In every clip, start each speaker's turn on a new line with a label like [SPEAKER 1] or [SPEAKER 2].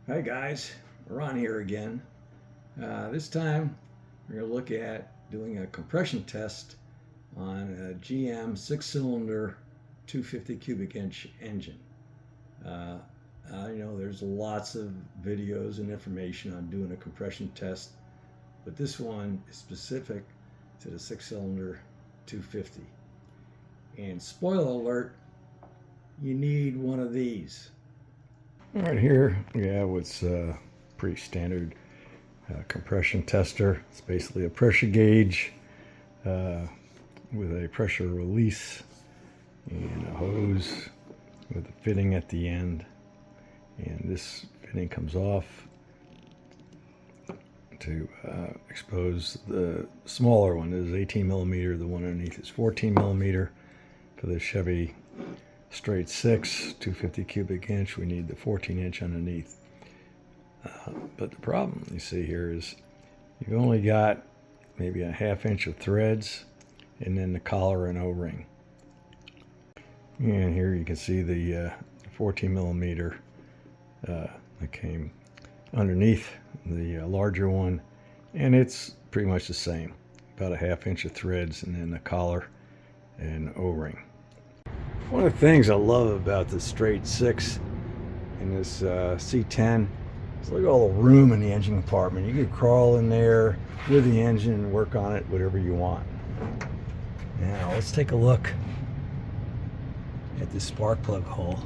[SPEAKER 1] Hi guys, Ron here again. This time we're going to look at doing a compression test on a GM 6-cylinder 250 cubic inch engine. I know there's lots of videos and information on doing a compression test, but this one is specific to the 6-cylinder 250. And spoiler alert, you need one of these. Right here we have what's pretty standard compression tester. It's basically a pressure gauge with a pressure release and a hose with a fitting at the end. And this fitting comes off to expose the smaller one. This is 18 millimeter. The one underneath is 14 millimeter. For the Chevy straight 6 250 cubic inch, we need the 14 inch underneath. But the problem you see here is you've only got maybe a ½ inch of threads and then the collar and O-ring. And here you can see the 14 millimeter that came underneath the larger one, and it's pretty much the same, about a ½ inch of threads and then the collar and O-ring. One of the things I love about the straight 6 in this C10 is look at all the room in the engine compartment. You can crawl in there with the engine and work on it whatever you want. Now let's take a look at the spark plug hole.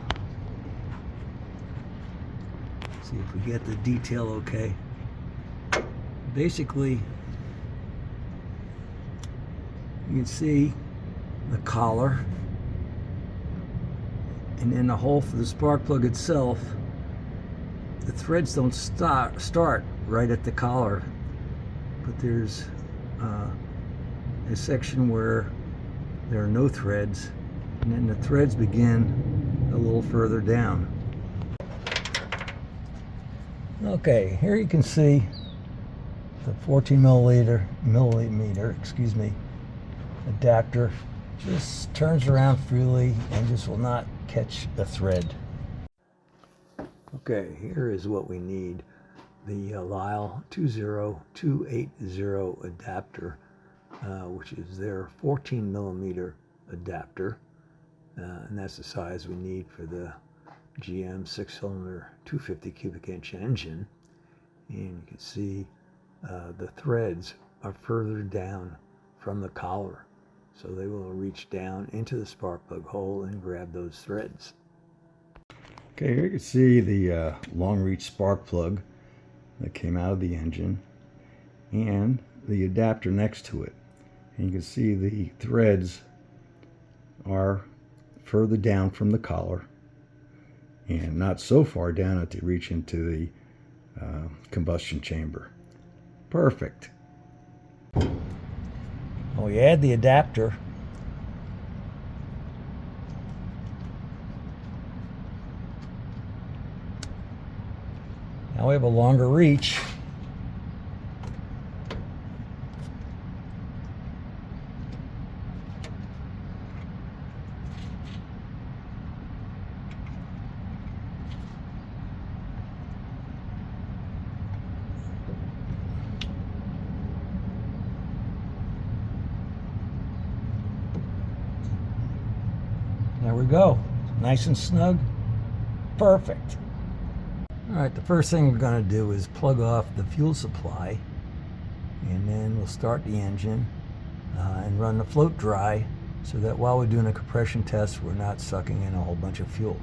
[SPEAKER 1] See if we get the detail okay. Basically, you can see the collar, and in the hole for the spark plug itself, the threads don't start right at the collar, but there's a section where there are no threads, and then the threads begin a little further down. Okay, here you can see the 14 millimeter adapter just turns around freely and just will not catch the thread. Okay, here is what we need. The Lisle 20280 adapter, which is their 14 millimeter adapter, and that's the size we need for the GM 6-cylinder 250 cubic inch engine. And you can see the threads are further down from the collar, so they will reach down into the spark plug hole and grab those threads. Okay, here you can see the long reach spark plug that came out of the engine and the adapter next to it. And you can see the threads are further down from the collar and not so far down that they reach into the combustion chamber. Perfect. Well, we add the adapter. Now we have a longer reach. There we go. Nice and snug. Perfect. Alright, the first thing we're going to do is plug off the fuel supply, and then we'll start the engine and run the float dry so that while we're doing a compression test we're not sucking in a whole bunch of fuel.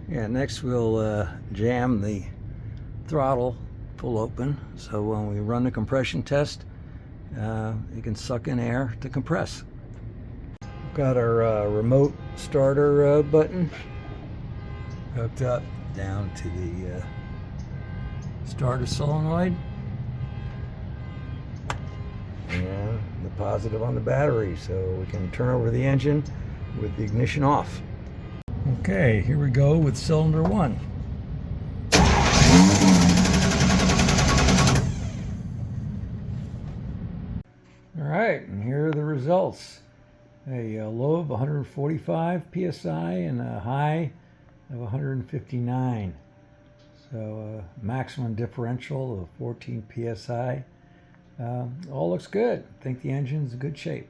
[SPEAKER 1] Yeah, next we'll jam the throttle full open so when we run the compression test you can suck in air to compress. We've got our remote starter button hooked up down to the starter solenoid and the positive on the battery, so we can turn over the engine with the ignition off. Okay, here we go with cylinder 1. Alright, and here are the results. A low of 145 psi and a high of 159. So maximum differential of 14 psi. All looks good. I think the engine's in good shape.